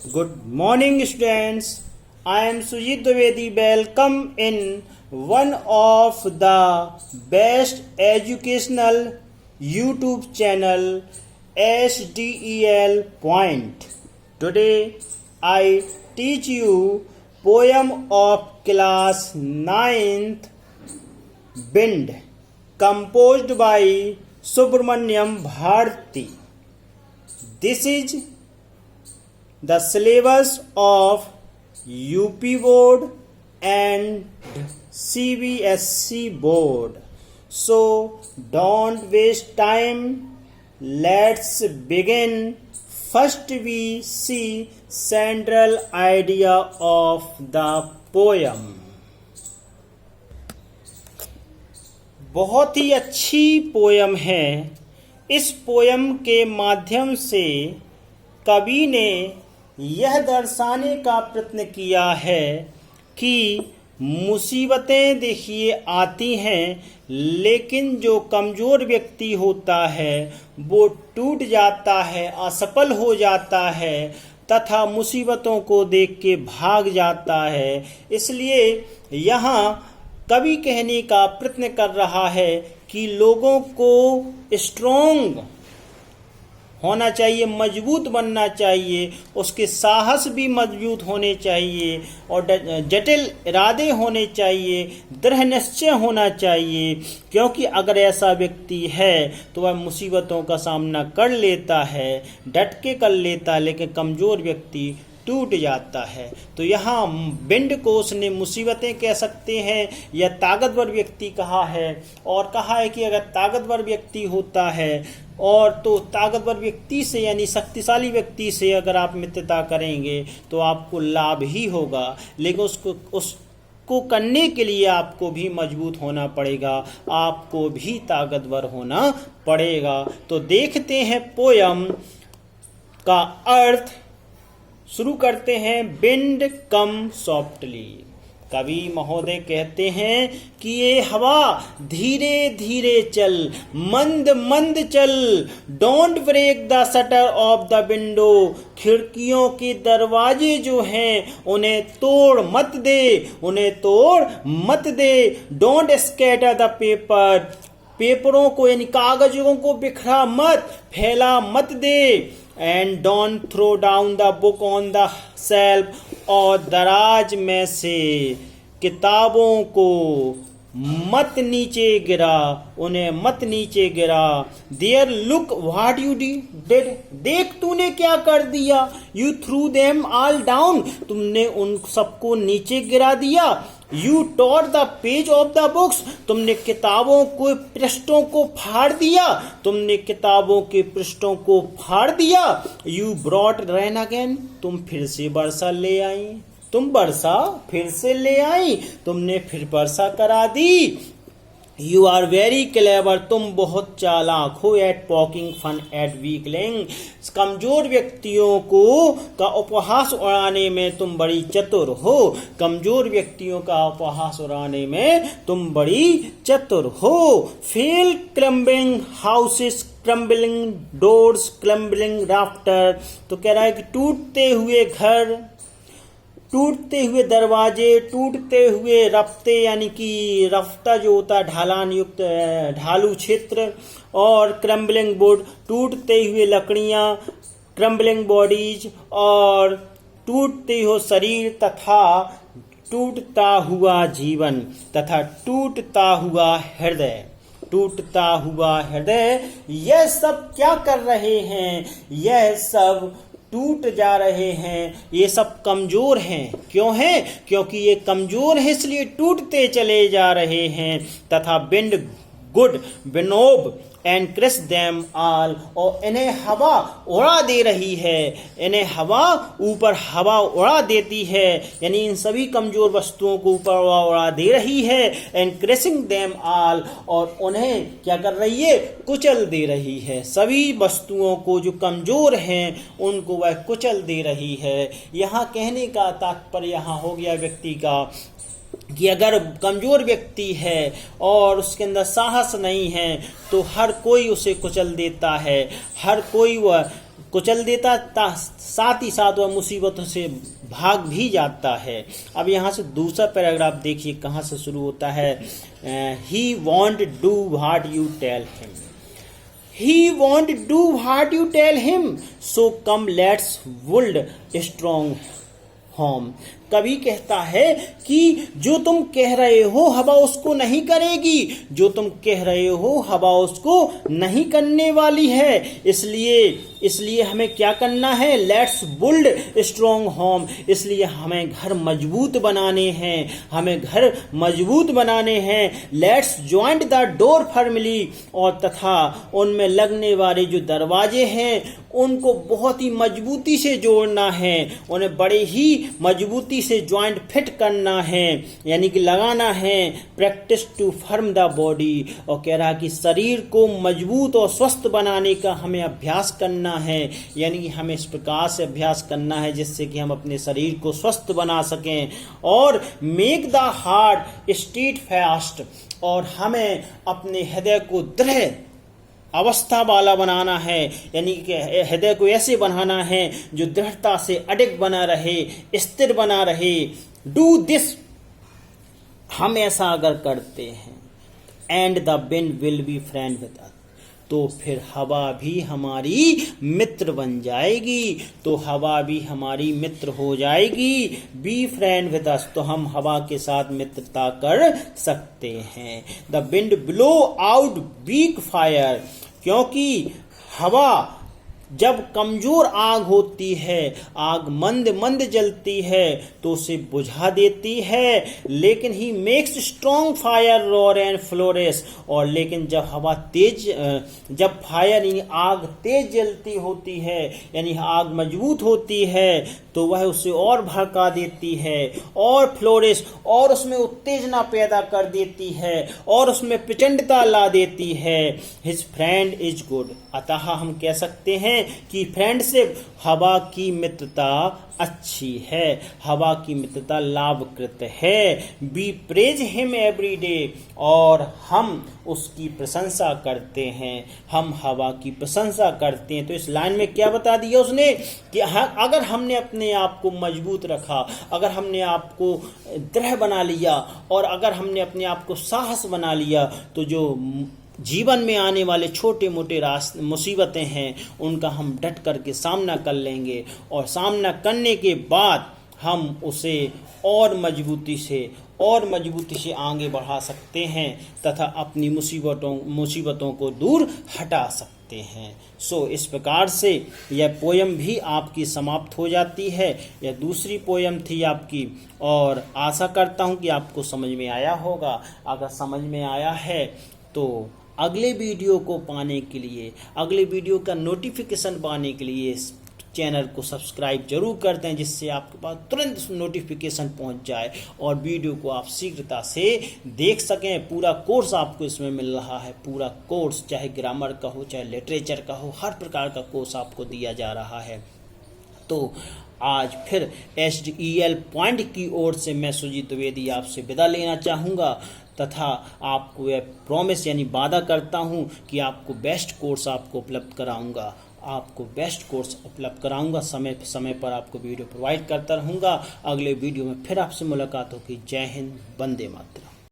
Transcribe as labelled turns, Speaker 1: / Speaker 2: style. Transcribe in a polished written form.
Speaker 1: Good morning, students. I am Sujit Dwivedi. Welcome in one of the best educational YouTube channel, SDEL Point. Today, I teach you poem of class 9th, Bind, composed by Subramanyam Bharati. This is the syllabus of UP board and CBSE board. So don't waste time. Let's begin. First we see central idea of the poem. बहुत ही अच्छी poem है। इस poem के माध्यम से कवि ने यह दर्शाने का प्रयत्न किया है कि मुसीबतें देखिए आती हैं, लेकिन जो कमज़ोर व्यक्ति होता है वो टूट जाता है, असफल हो जाता है तथा मुसीबतों को देख के भाग जाता है। इसलिए यहाँ कवि कहने का प्रयत्न कर रहा है कि लोगों को स्ट्रॉन्ग होना चाहिए, मजबूत बनना चाहिए, उसके साहस भी मजबूत होने चाहिए और जटिल इरादे होने चाहिए, दृढ़ निश्चय होना चाहिए। क्योंकि अगर ऐसा व्यक्ति है तो वह मुसीबतों का सामना कर लेता है, डट के कर लेता है, लेकिन कमज़ोर व्यक्ति टूट जाता है। तो यहाँ बिंड को उसने मुसीबतें कह सकते हैं या ताकतवर व्यक्ति कहा है, और कहा है कि अगर ताकतवर व्यक्ति होता है और तो ताकतवर व्यक्ति से यानी शक्तिशाली व्यक्ति से अगर आप मित्रता करेंगे तो आपको लाभ ही होगा, लेकिन उसको करने के लिए आपको भी मजबूत होना पड़ेगा, आपको भी ताकतवर होना पड़ेगा। तो देखते हैं पोयम का अर्थ। शुरू करते हैं। बिंड कम सॉफ्टली। कवि महोदय कहते हैं कि ये हवा धीरे धीरे चल, मंद मंद चल, don't break the shutter of the window. खिड़कियों के दरवाजे जो हैं उन्हें तोड़ मत दे, उन्हें तोड़ मत दे। डोंट स्कैटर द पेपर, पेपरों को यानी कागजों को बिखरा मत, फैला मत दे। And don't throw down the book on the shelf, और दराज में से किताबों को मत नीचे गिरा, उन्हें मत नीचे गिरा। There look what you did, देख तूने क्या कर दिया। You threw them all down, तुमने उन सबको नीचे गिरा दिया। You tore the page of the books, तुमने किताबों को पृष्ठों को फाड़ दिया, तुमने किताबों के पृष्ठों को फाड़ दिया। यू ब्रॉट रेन अगेन, तुम फिर से वर्षा ले आई, तुम वर्षा फिर से ले आई, तुमने फिर वर्षा करा दी। यू आर वेरी क्लेवर, तुम बहुत चालाक हो। At poking fun at weakling, कमजोर व्यक्तियों को का उपहास उड़ाने में तुम बड़ी चतुर हो। कमजोर व्यक्तियों का उपहास उड़ाने में तुम बड़ी चतुर हो। Fail crumbling houses, crumbling doors, crumbling rafter, तो कह रहा है कि टूटते हुए घर, टूटते हुए दरवाजे, टूटते हुए रफ्ते यानी कि रफ्ता जो होता है ढालान युक्त ढालू क्षेत्र, और क्रम्बलिंग बोर्ड, टूटते हुए लकड़ियाँ, क्रम्बलिंग बॉडीज, और टूटते हुए शरीर तथा टूटता हुआ जीवन तथा टूटता हुआ हृदय, टूटता हुआ हृदय। यह सब क्या कर रहे हैं, यह सब टूट जा रहे हैं, ये सब कमजोर हैं। क्यों हैं? क्योंकि ये कमजोर हैं इसलिए टूटते चले जा रहे हैं। तथा बिंड गुड विनोब एंड क्रिस देम ऑल, और इन्हें हवा उड़ा दे रही है, इन्हें हवा ऊपर हवा उड़ा देती है, यानी इन सभी कमजोर वस्तुओं को ऊपर उड़ा दे रही है। एंड क्रेसिंग देम ऑल, और उन्हें क्या कर रही है, कुचल दे रही है। सभी वस्तुओं को जो कमजोर हैं उनको वह कुचल दे रही है। यहाँ कहने का तात्पर्य यहाँ हो गया व्यक्ति का कि अगर कमजोर व्यक्ति है और उसके अंदर साहस नहीं है तो हर कोई उसे कुचल देता है, हर कोई वह कुचल देता, साथ ही साथ वह मुसीबतों से भाग भी जाता है। अब यहाँ से दूसरा पैराग्राफ देखिए कहाँ से शुरू होता है। He won't do what you tell him, he won't do what you tell him, so come let's would strong home. कवि कहता है कि जो तुम कह रहे हो हवा उसको नहीं करेगी, जो तुम कह रहे हो हवा उसको नहीं करने वाली है। इसलिए हमें क्या करना है, लेट्स बिल्ड स्ट्रॉन्ग होम, इसलिए हमें घर मजबूत बनाने हैं, हमें घर मजबूत बनाने हैं। Let's joint the door firmly, और तथा उनमें लगने वाले जो दरवाजे हैं उनको बहुत ही मजबूती से जोड़ना है, उन्हें बड़े ही मजबूती से ज्वाइंट फिट करना है, यानी कि लगाना है। Practice to firm the body, और कह रहा कि शरीर को मजबूत और स्वस्थ बनाने का हमें अभ्यास करना है, यानी कि हमें इस प्रकार से अभ्यास करना है जिससे कि हम अपने शरीर को स्वस्थ बना सकें। और make the heart stead fast, और हमें अपने हृदय को दृढ़ अवस्था वाला बनाना है, यानी कि हृदय को ऐसे बनाना है जो दृढ़ता से अडिग बना रहे, स्थिर बना रहे। डू दिस, हम ऐसा अगर करते हैं, and the wind will be friend with us, तो फिर हवा भी हमारी मित्र बन जाएगी, तो हवा भी हमारी मित्र हो जाएगी। बी फ्रेंड विद अस, तो हम हवा के साथ मित्रता कर सकते हैं। The wind blow out weak fire, क्योंकि हवा जब कमजोर आग होती है, आग मंद मंद जलती है तो उसे बुझा देती है। लेकिन he makes strong fire roar and Flores, और लेकिन जब हवा तेज, जब फायर यानी आग तेज जलती होती है, यानी आग मजबूत होती है, तो वह उसे और भड़का देती है, और फ्लोरेस, और उसमें उत्तेजना पैदा कर देती है, और उसमें प्रचंडता ला देती है। हिज फ्रेंड इज गुड, अतः हम कह सकते हैं कि फ्रेंडशिप, हवा की मित्रता अच्छी है, हवा की मित्रता लाभकृत है। Be praise him every day, और हम उसकी प्रशंसा करते हैं, हम हवा की प्रशंसा करते हैं। तो इस लाइन में क्या बता दिया उसने कि अगर हमने अपने आप को मजबूत रखा, अगर हमने आप को दृढ़ बना लिया, और अगर हमने अपने आप को साहस बना लिया, तो जो जीवन में आने वाले छोटे मोटे मुसीबतें हैं उनका हम डट करके सामना कर लेंगे, और सामना करने के बाद हम उसे और मजबूती से आगे बढ़ा सकते हैं, तथा अपनी मुसीबतों को दूर हटा सकते हैं। सो इस प्रकार से यह पोयम भी आपकी समाप्त हो जाती है। यह दूसरी पोयम थी आपकी, और आशा करता हूँ कि आपको समझ में आया होगा। अगर समझ में आया है तो अगले वीडियो को पाने के लिए, अगले वीडियो का नोटिफिकेशन पाने के लिए इस चैनल को सब्सक्राइब जरूर कर दें, जिससे आपके पास तुरंत नोटिफिकेशन पहुंच जाए और वीडियो को आप शीघ्रता से देख सकें। पूरा कोर्स आपको इसमें मिल रहा है, पूरा कोर्स, चाहे ग्रामर का हो, चाहे लिटरेचर का हो, हर प्रकार का कोर्स आपको दिया जा रहा है। तो आज फिर SDEL पॉइंट की ओर से मैं सुजीत द्विवेदी आपसे विदा लेना चाहूँगा, तथा आपको यह प्रॉमिस यानी वादा करता हूँ कि आपको बेस्ट कोर्स आपको उपलब्ध कराऊंगा, समय समय पर आपको वीडियो प्रोवाइड करता रहूँगा। अगले वीडियो में फिर आपसे मुलाकात होगी। जय हिंद, वंदे मातरम।